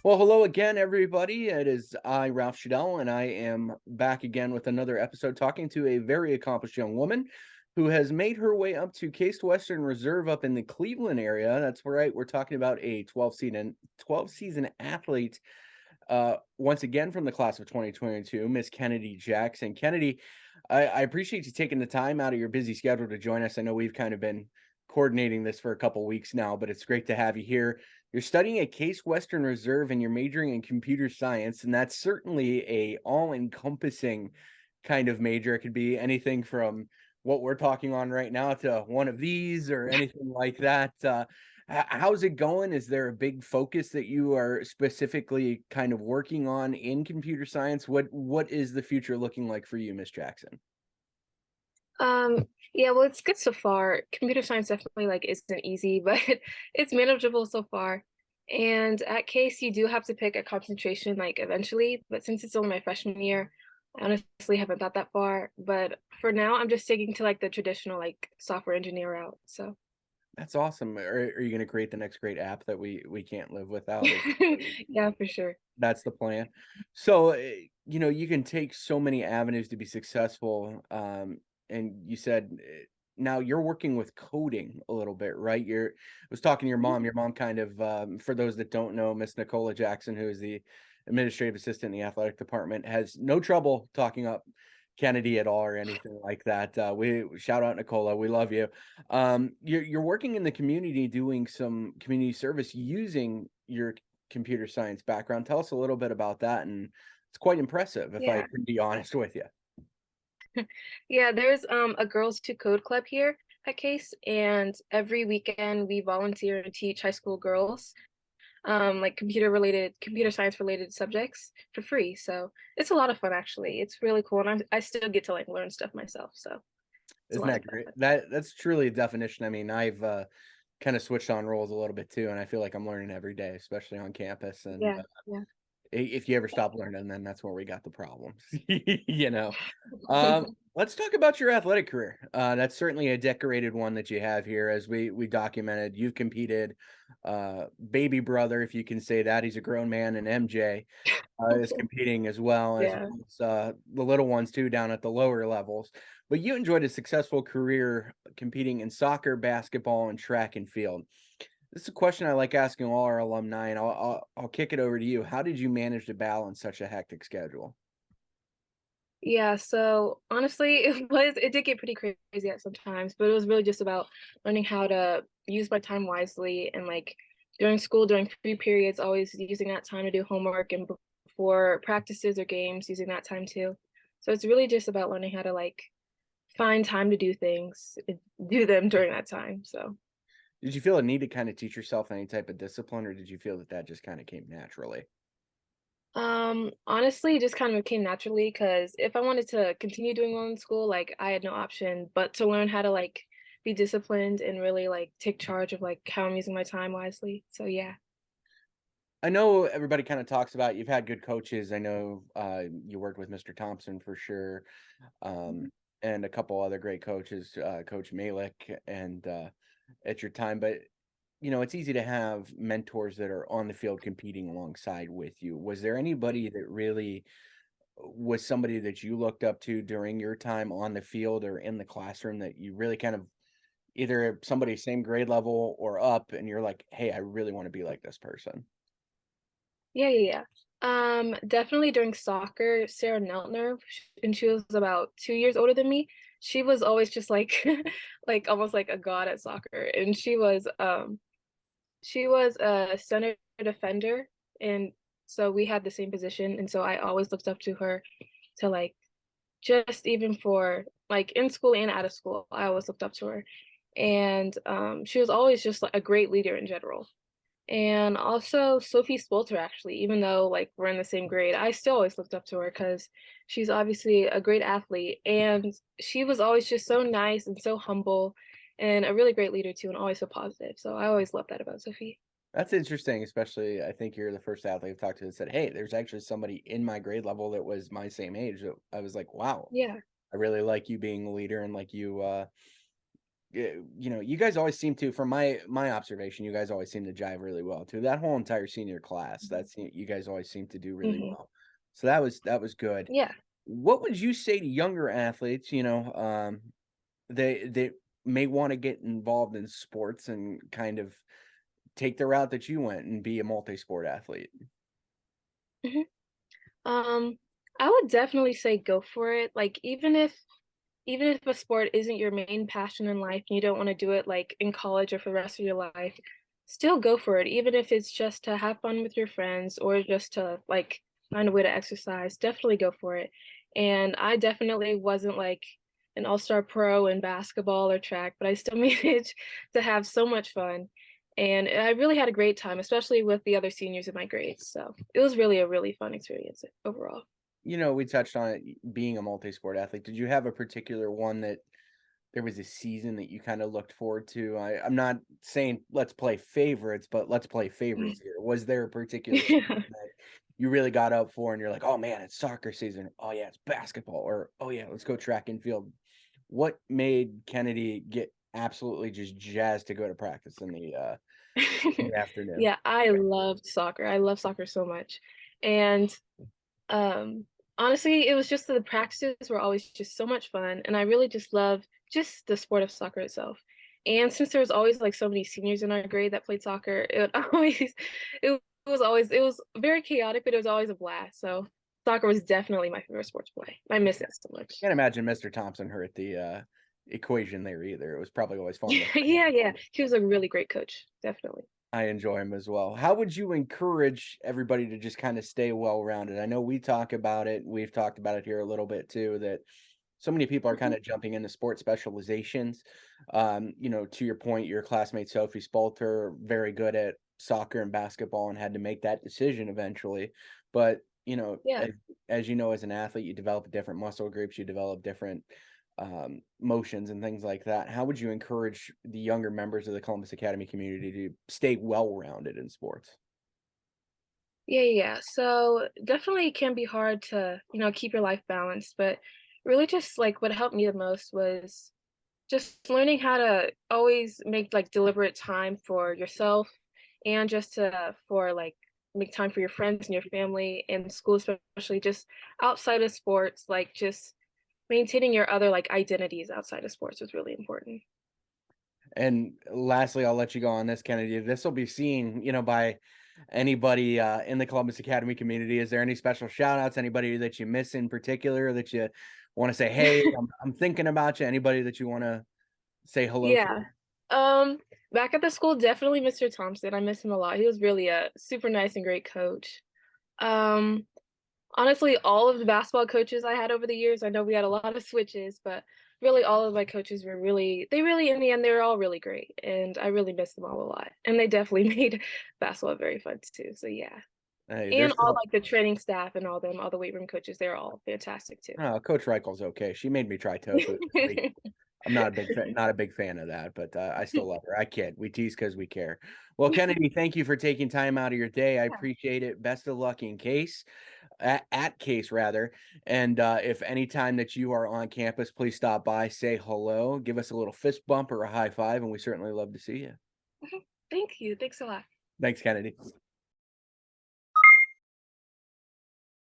Well, hello again, everybody. It is I, Ralph Shadell, and I am back again with another episode talking to a very accomplished young woman who has made her way up to Case Western Reserve up in the Cleveland area. That's right. We're talking about a 12 season athlete, once again from the class of 2022, Miss Kennedy Jackson. Kennedy, I appreciate you taking the time out of your busy schedule to join us. I know we've kind of been coordinating this for a couple weeks now, but it's great to have you here. You're studying at Case Western Reserve and you're majoring in computer science, and that's certainly a all-encompassing kind of major. It could be anything from what we're talking on right now to one of these or anything like that. How's it going? Is there a big focus that you are specifically kind of working on in computer science? What is the future looking like for you, Miss Jackson? Yeah, well, it's good so far. Computer science definitely isn't easy, but it's manageable so far. And at Case, you do have to pick a concentration eventually, but since it's only my freshman year, I honestly haven't thought that far. But for now, I'm just sticking to the traditional software engineer route. So That's awesome. Are you going to create the next great app that we can't live without? yeah, for sure. That's the plan. So, you can take so many avenues to be successful. And you said now you're working with coding a little bit, right? I was talking to your Mhm. mom. Your mom kind of, for those that don't know, Miss Nicola Jackson, who is the administrative assistant in the athletic department, has no trouble talking up Kennedy at all or anything like that. We shout out Nicola. We love you. You're working in the community doing some community service using your computer science background. Tell us a little bit about that, and it's quite impressive, if I Yeah. can be honest with you. Yeah, there's a girls to code club here at Case, and every weekend we volunteer to teach high school girls computer science related subjects for free. So it's a lot of fun actually. It's really cool, and I still get to learn stuff myself. So it's a Isn't lot of that great? fun. That's truly a definition. I mean, I've kind of switched on roles a little bit too, and I feel like I'm learning every day, especially on campus. And Yeah, yeah. if you ever stop learning, then that's where we got the problems. you know. Let's talk about your athletic career. That's certainly a decorated one that you have here, as we documented. You've competed, baby brother, if you can say that. He's a grown man, and MJ is competing as Yeah. well as the little ones too down at the lower levels. But you enjoyed a successful career competing in soccer, basketball, and track and field. This is a question I like asking all our alumni, and I'll kick it over to you. How did you manage to balance such a hectic schedule? Yeah, so honestly, it did get pretty crazy at sometimes, but it was really just about learning how to use my time wisely and during school, during free periods, always using that time to do homework and before practices or games, using that time too. So it's really just about learning how to find time to do things, and do them during that time. So Did you feel a need to kind of teach yourself any type of discipline, or did you feel that that just kind of came naturally? honestly, it just kind of came naturally because if I wanted to continue doing well in school, I had no option but to learn how to be disciplined and really take charge of how I'm using my time wisely. So yeah. I know everybody kind of talks about you've had good coaches. I know you worked with Mr. Thompson for sure, Mhm. and a couple other great coaches, Coach Malik, and at your time. But it's easy to have mentors that are on the field competing alongside with you. Was there anybody that really was somebody that you looked up to during your time on the field or in the classroom that you really kind of either somebody same grade level or up, and you're like, hey, I really want to be like this person? Yeah, yeah, yeah. Definitely during soccer, Sarah Neltner, and she was about 2 years older than me. She was always just like almost like a god at soccer, and she was a center defender, and so we had the same position, and so I always looked up to her to just even for in school and out of school, I always looked up to her. And she was always just a great leader in general. And also Sophie Spolter actually, even though we're in the same grade, I still always looked up to her because she's obviously a great athlete and she was always just so nice and so humble and a really great leader too and always so positive. So I always loved that about Sophie. That's interesting, especially I think you're the first athlete I've talked to that said, "Hey, there's actually somebody in my grade level that was my same age." That I was like, "Wow, Yeah. I really like you being a leader and like you guys always seem to, from my observation, you guys always seem to jive really well too. That whole entire senior class, you guys always seem to do really Hmm. well. So that was good. Yeah. What would you say to younger athletes, they may want to get involved in sports and kind of take the route that you went and be a multi-sport athlete? Hmm. I would definitely say go for it. Like even if a sport isn't your main passion in life and you don't want to do it like in college or for the rest of your life, still go for it. Even if it's just to have fun with your friends or just to like find a way to exercise, definitely go for it. And I definitely wasn't like an all-star pro in basketball or track, but I still managed to have so much fun. And I really had a great time, especially with the other seniors in my grades. So it was really a really fun experience overall. We touched on it being a multi-sport athlete. Did you have a particular one that there was a season that you kind of looked forward to? I'm not saying let's play favorites, but let's play favorites here. Was there a particular season Yeah. that you really got up for and you're like, oh man, it's soccer season. Oh yeah, it's basketball. Or oh yeah, let's go track and field. What made Kennedy get absolutely just jazzed to go to practice in the afternoon? Yeah, I loved soccer. I love soccer so much. And um honestly, it was just the practices were always just so much fun and I really just love just the sport of soccer itself. And since there was always like so many seniors in our grade that played soccer, it would always it was very chaotic, but it was always a blast. So soccer was definitely my favorite sport to play. I miss it so much. Can't imagine Mr. Thompson hurt the equation there either. It was probably always fun to Yeah, yeah. He was a really great coach, definitely. I enjoy him as well. How would you encourage everybody to just kind of stay well-rounded? I know we talk about it. We've talked about it here a little bit too, that so many people are kind Mhm. of jumping into sport specializations. To your point, your classmate Sophie Spalter, very good at soccer and basketball and had to make that decision eventually. But, Yeah. as you know, as an athlete, you develop different muscle groups, you develop different motions and things like that. How would you encourage the younger members of the Columbus Academy community to stay well-rounded in sports? Yeah, yeah. So definitely can be hard to, keep your life balanced, but really just like what helped me the most was just learning how to always make like deliberate time for yourself and just to for like make time for your friends and your family and school, especially just outside of sports, like just maintaining your other like identities outside of sports was really important. And lastly, I'll let you go on this, Kennedy. This will be seen, by anybody in the Columbus Academy community. Is there any special shout outs? Anybody that you miss in particular that you want to say, hey, I'm thinking about you? Anybody that you want to say hello to? Yeah. Um, Back at the school, definitely Mr. Thompson. I miss him a lot. He was really a super nice and great coach. Um, Honestly, all of the basketball coaches I had over the years, I know we had a lot of switches, but really all of my coaches were they really, in the end, they were all really great. And I really miss them all a lot. And they definitely made basketball very fun too. So yeah. Hey, And there's all still like the training staff and all the weight room coaches, they're all fantastic too. Coach Reichel's okay. She made me try tofu this week. I'm not a big fan of that, but I still love her. I kid. We tease because we care. Well, Kennedy, thank you for taking time out of your day. I appreciate it. Best of luck in case, at case rather. And if any time that you are on campus, please stop by, say hello, give us a little fist bump or a high five, and we certainly love to see you. Thank you. Thanks a lot. Thanks, Kennedy.